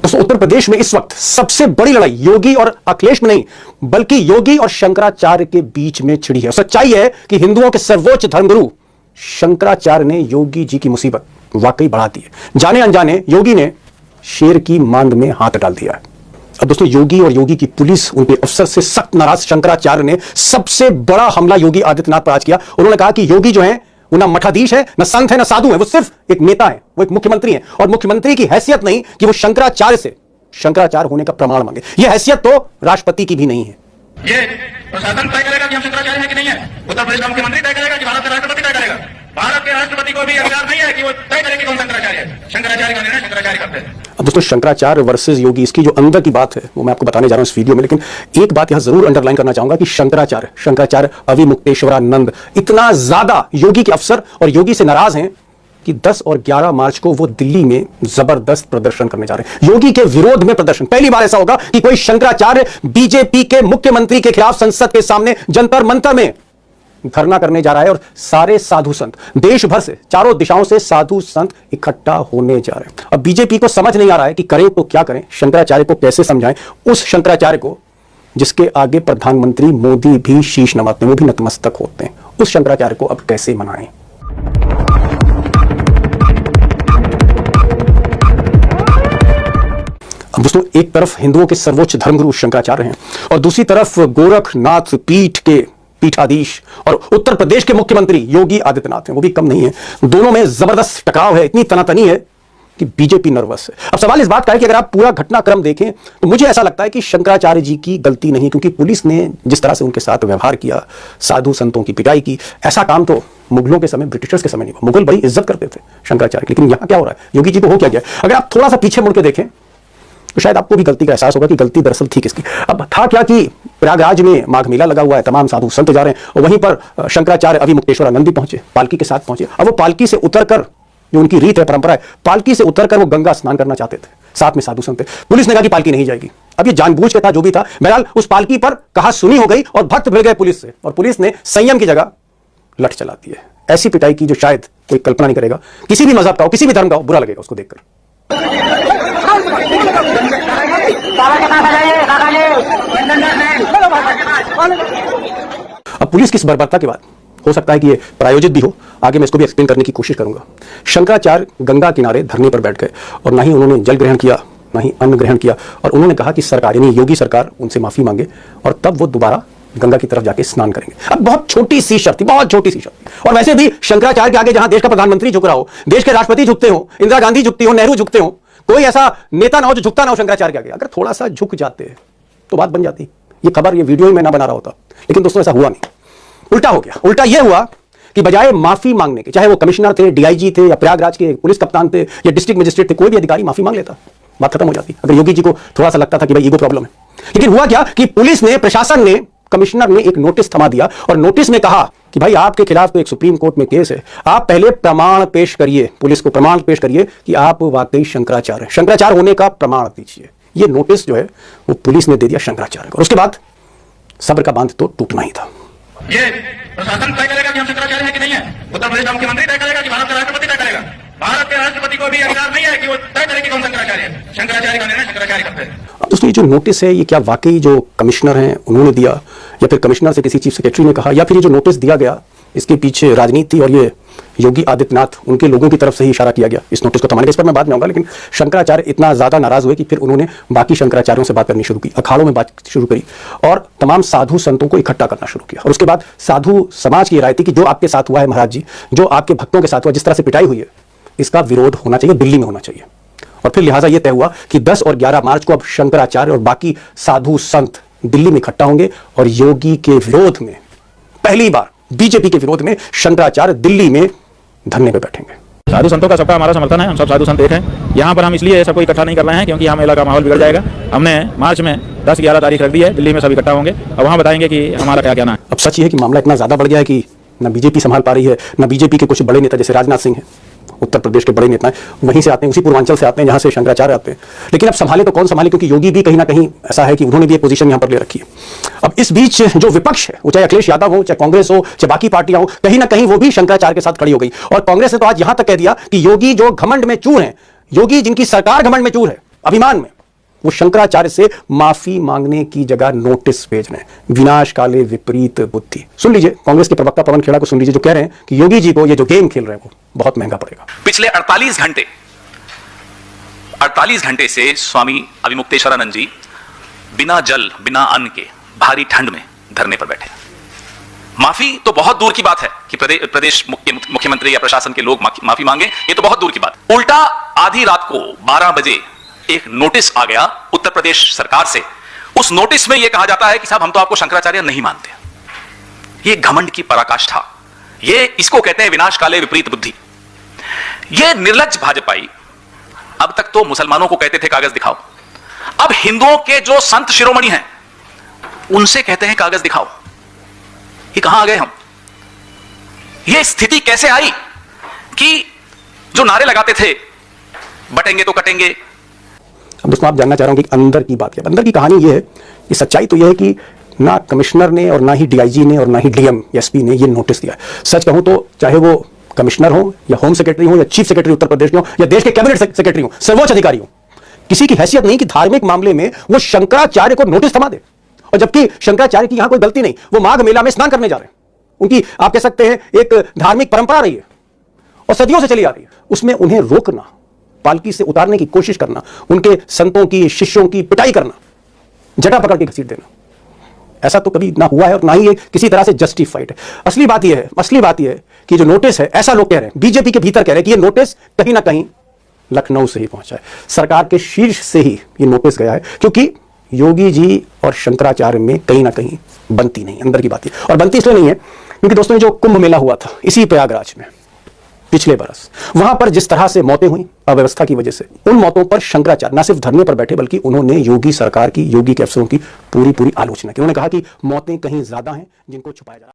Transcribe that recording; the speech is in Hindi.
दोस्तों उत्तर प्रदेश में इस वक्त सबसे बड़ी लड़ाई योगी और अखिलेश में नहीं बल्कि योगी और शंकराचार्य के बीच में छिड़ी है। सच्चाई है कि हिंदुओं के सर्वोच्च धर्मगुरु शंकराचार्य ने योगी जी की मुसीबत वाकई बढ़ा दी है। जाने अनजाने योगी ने शेर की मांद में हाथ डाल दिया है। अब दोस्तों योगी और योगी की पुलिस उनके अफसर से सख्त नाराज शंकराचार्य ने सबसे बड़ा हमला योगी आदित्यनाथ पर आज किया। उन्होंने कहा कि योगी जो है वो ना मठाधीश है, ना संत है, ना साधु है, वो सिर्फ एक नेता है, वो एक मुख्यमंत्री है और मुख्यमंत्री की हैसियत नहीं कि वो शंकराचार्य से शंकराचार्य होने का प्रमाण मांगे। यह हैसियत तो राष्ट्रपति की भी नहीं है। ये प्रशासन तय करेगा कि हम शंकराचार्य हैं कि नहीं है। उत्तर प्रदेश का मुख्यमंत्री तय करेगा कि भारत का राष्ट्रपति तय करेगा। भारत के राष्ट्रपति को भी अधिकार नहीं है कि वो तय करे कि कौन शंकराचार्य है। शंकराचार्य का निर्णय शंकराचार्य करते हैं। अब दोस्तों शंकराचार्य वर्सेस योगी, इसकी जो अंदर की बात है वो मैं आपको बताने जा रहा हूं इस वीडियो में, लेकिन एक बात यहां जरूर अंडरलाइन करना चाहूंगा कि शंकराचार्य अविमुक्तेश्वरानंद इतना ज्यादा योगी के अफसर और योगी से नाराज हैं कि 10 और 11 मार्च को वो दिल्ली में जबरदस्त प्रदर्शन करने जा रहे हैं। योगी के विरोध में प्रदर्शन। पहली बार ऐसा होगा कि कोई शंकराचार्य बीजेपी के मुख्यमंत्री के खिलाफ संसद के सामने जंतर मंतर में धरना करने जा रहा है और सारे साधु संत देश भर से, चारों दिशाओं से साधु संत इकट्ठा होने जा रहे हैं। अब बीजेपी को समझ नहीं आ रहा है कि करें तो क्या करें, शंकराचार्य को कैसे समझाएं, उस शंकराचार्य को जिसके आगे प्रधानमंत्री मोदी भी शीश नवाते हैं, वो भी नतमस्तक होते हैं, उस शंकराचार्य को अब कैसे मनाएं। अब दोस्तों एक तरफ हिंदुओं के सर्वोच्च धर्मगुरु शंकराचार्य हैं और दूसरी तरफ गोरखनाथ पीठ के पीठाधीश और उत्तर प्रदेश के मुख्यमंत्री योगी आदित्यनाथ हैं, वो भी कम नहीं है। दोनों में जबरदस्त टकराव है, इतनी तनातनी है कि बीजेपी नर्वस है। अब सवाल इस बात का है कि अगर आप पूरा घटनाक्रम देखें तो मुझे ऐसा लगता है कि शंकराचार्य जी की गलती नहीं, क्योंकि पुलिस ने जिस तरह से उनके साथ व्यवहार किया, साधु संतों की पिटाई की, ऐसा काम तो मुगलों के समय, ब्रिटिशर्स के समय नहीं हुआ। मुगल बड़ी इज्जत करते थे शंकराचार्य की, लेकिन यहां क्या हो रहा है, योगी जी को हो क्या गया। अगर आप थोड़ा सा पीछे मुड़ के देखें तो शायद आपको भी गलती का एहसास होगा कि गलती दरअसल थी किसकी। अब था क्या कि प्रयागराज में माघ मेला लगा हुआ है, तमाम साधु संत जा रहे हैं और वहीं पर शंकराचार्य अविमुक्तेश्वरानंद भी पहुंचे, पालकी के साथ पहुंचे। अब वो पालकी से उतरकर, जो उनकी रीत है, परंपरा है, पालकी से उतरकर वो गंगा स्नान करना चाहते थे, साथ में साधु संत थे। पुलिस ने कहा कि पालकी नहीं जाएगी। अब ये जानबूझ के था, जो भी था, बहरहाल उस पालकी पर कहा सुनी हो गई और भक्त भिड़ गए पुलिस से, और पुलिस ने संयम की जगह लठ चला दी है। ऐसी पिटाई की जो शायद कोई कल्पना नहीं करेगा। किसी भी मजहब का हो, किसी भी धर्म का हो, बुरा लगेगा उसको देखकर। अब पुलिस की इस बर्बरता के बाद हो सकता है कि ये प्रायोजित भी हो, आगे मैं इसको भी एक्सप्लेन करने की कोशिश करूंगा। शंकराचार्य गंगा किनारे धरने पर बैठ गए और ना ही उन्होंने जल ग्रहण किया, ना ही अन्न ग्रहण किया, और उन्होंने कहा कि सरकार यानी योगी सरकार उनसे माफी मांगे और तब वो दोबारा गंगा की तरफ जाके स्नान करेंगे। अब बहुत छोटी सी शर्त थी, बहुत छोटी सी शर्त। और वैसे भी शंकराचार्य के आगे जहां देश का प्रधानमंत्री झुक रहा हो, देश के राष्ट्रपति झुकते हो, इंदिरा गांधी झुकती हो, नेहरू झुकते हो, कोई ऐसा नेता ना हो जो झुकता ना हो शंकराचार्य के आगे। अगर थोड़ा सा झुक जाते तो बात बन जाती। ये खबर, ये वीडियो ही मैं ना बना रहा होता, लेकिन दोस्तों ऐसा हुआ नहीं, उल्टा हो गया। उल्टा यह हुआ कि बजाय माफी मांगने के, चाहे वो कमिश्नर थे, डीआईजी थे, या प्रयागराज के पुलिस कप्तान थे, या डिस्ट्रिक्ट मजिस्ट्रेट थे, कोई भी अधिकारी माफी मांग लेता, बात खत्म हो जाती। अगर योगी जी को थोड़ा सा लगता था कि भाई ईगो प्रॉब्लम है। लेकिन हुआ क्या कि पुलिस ने, प्रशासन ने, कमिश्नर ने एक नोटिस थमा दिया और नोटिस में कहा कि भाई आपके खिलाफ तो एक सुप्रीम कोर्ट में केस है, आप पहले प्रमाण पेश करिए, पुलिस को प्रमाण पेश करिए कि आप वाकई शंकराचार्य होने का प्रमाण दीजिए। ये नोटिस जो है वो पुलिस ने दे दिया शंकराचार्य को। उसके बाद सब्र का बांध तो टूटना ही था। ये प्रशासन तय करेगा कि हम शंकराचार्य हैं कि नहीं है। उत्तर प्रदेश का मुख्यमंत्री तय करेगा कि भारत का राष्ट्रपति तय करेगा। भारत के राष्ट्रपति को भी अधिकार नहीं है कि वो तय करे कि कौन शंकराचार्य है। शंकराचार्य का निर्णय शंकराचार्य करते हैं। दोस्तों ये जो नोटिस है, ये क्या वाकई जो कमिश्नर हैं उन्होंने दिया, या फिर कमिश्नर से किसी चीफ सेक्रेटरी ने कहा, या फिर ये जो नोटिस दिया गया इसके पीछे राजनीति थी और ये योगी आदित्यनाथ उनके लोगों की तरफ से ही इशारा किया गया इस नोटिस को थमाने के? इस पर मैं बाद में आऊंगा। लेकिन शंकराचार्य इतना ज्यादा नाराज हुए कि फिर उन्होंने बाकी शंकराचार्यों से बात करनी शुरू की, अखाड़ों में बात शुरू करी और तमाम साधु संतों को इकट्ठा करना शुरू किया। और उसके बाद साधु समाज की राय थी कि जो आपके साथ हुआ है महाराज जी, जो आपके भक्तों के साथ हुआ, जिस तरह से पिटाई हुई है, इसका विरोध होना चाहिए, दिल्ली में होना चाहिए। और फिर लिहाजा यह तय हुआ कि 10 और 11 मार्च को अब शंकराचार्य और बाकी साधु संत दिल्ली में इकट्ठा होंगे और योगी के विरोध में, पहली बार बीजेपी के विरोध में, शंकराचार्य दिल्ली में धरने पे बैठेंगे। साधु संतों का सबका हमारा समर्थन है, हम सब साधु संत एक हैं। यहाँ पर हम इसलिए सबको इकट्ठा नहीं कर रहे हैं क्योंकि यहाँ मेला का माहौल बिगड़ जाएगा। हमने मार्च में 10-11 तारीख रख दी है, दिल्ली में सब इकट्ठा होंगे और वहाँ बताएंगे कि हमारा क्या कहना है। अब सच ये है कि मामला इतना ज्यादा बढ़ गया है कि न बीजेपी संभाल पा रही है, न बीजेपी के कुछ बड़े नेता जैसे राजनाथ सिंह हैं, उत्तर प्रदेश के बड़े नेता हैं, वहीं से आते हैं, उसी पूर्वांचल से आते हैं जहां से शंकराचार्य आते हैं। लेकिन अब संभाले तो कौन संभाले, क्योंकि योगी भी कहीं ना कहीं ऐसा है कि उन्होंने भी एक पोजीशन यहां पर ले रखी है। अब इस बीच जो विपक्ष है, वो चाहे अखिलेश यादव हो, चाहे कांग्रेस हो, चाहे बाकी पार्टियां हो, कहीं ना कहीं वो भी शंकराचार्य के साथ खड़ी हो गई। और कांग्रेस ने तो आज यहां तक कह दिया कि योगी जो घमंड में चूर है, योगी जिनकी सरकार घमंड में चूर है, अभिमान में वो शंकराचार्य से माफी मांगने की जगह नोटिस भेज रहे हैं। विनाश काले विपरीत बुद्धि। सुन लीजिए कांग्रेस के प्रवक्ता पवन खेड़ा को, सुन लीजिए जो कह रहे हैं कि योगी जी को ये जो गेम खेल रहे हैं वो बहुत महंगा पड़ेगा। पिछले 48 घंटे से स्वामी अभिमुक्तेश्वरानंद जी बिना जल बिना अन्न के भारी ठंड में धरने पर बैठे। माफी तो बहुत दूर की बात है कि प्रदेश मुख्यमंत्री या प्रशासन के लोग माफी मांगे, ये तो बहुत दूर की बात। उल्टा आधी रात को 12 बजे एक नोटिस आ गया उत्तर प्रदेश सरकार से। उस नोटिस में यह कहा जाता है कि साहब हम तो आपको शंकराचार्य नहीं मानते। ये घमंड की पराकाष्ठा, ये इसको कहते हैं विनाश काले विपरीत बुद्धि। ये निर्लज्ज भाजपाई अब तक तो मुसलमानों को कहते थे कागज दिखाओ, अब हिंदुओं के जो संत शिरोमणि हैं उनसे कहते हैं कागज दिखाओ। ये कहां आ गए हम? ये स्थिति कैसे आई कि जो नारे लगाते थे बटेंगे तो कटेंगे। अब दोस्तों आप जानना चाह रहा हूं कि अंदर की बात क्या। अंदर की कहानी ये है कि सच्चाई तो यह है कि ना कमिश्नर ने और ना ही डीआईजी ने और ना ही डीएम एसपी ने ये नोटिस दिया है। सच कहूं तो चाहे वो कमिश्नर हो या होम सेक्रेटरी हो या चीफ सेक्रेटरी उत्तर प्रदेश हो या देश के कैबिनेट सेक्रेटरी हो, सर्वोच्च अधिकारी हो, किसी की हैसियत नहीं कि धार्मिक मामले में वो शंकराचार्य को नोटिस थमा दे। और जबकि शंकराचार्य की यहां कोई गलती नहीं, वो माघ मेला में स्नान करने जा रहे हैं। उनकी आप कह सकते हैं एक धार्मिक परंपरा रही है और सदियों से चली आ रही है। उसमें उन्हें रोकना, पालकी से उतारने की कोशिश करना, उनके संतों की शिष्यों की पिटाई करना, जटा पकड़ के घसीट देना, ऐसा तो कभी ना हुआ है और ना ही ये किसी तरह से जस्टिफाइड है। असली बात यह है कि जो नोटिस है, ऐसा लोग कह रहे हैं, बीजेपी के भीतर कह रहे हैं कि ये नोटिस कहीं ना कहीं लखनऊ से ही पहुंचा है, सरकार के शीर्ष से ही ये नोटिस गया है, क्योंकि योगी जी और शंकराचार्य में कहीं ना कहीं बनती नहीं। अंदर की बात है, और बनती इसलिए नहीं है क्योंकि दोस्तों जो कुंभ मेला हुआ था इसी प्रयागराज में पिछले बरस, वहां पर जिस तरह से मौतें हुई अव्यवस्था की वजह से, उन मौतों पर शंकराचार्य न सिर्फ धरने पर बैठे बल्कि उन्होंने योगी सरकार की, योगी के अफसरों की पूरी आलोचना की। उन्होंने कहा कि मौतें कहीं ज्यादा हैं जिनको छुपाया जा रहा है।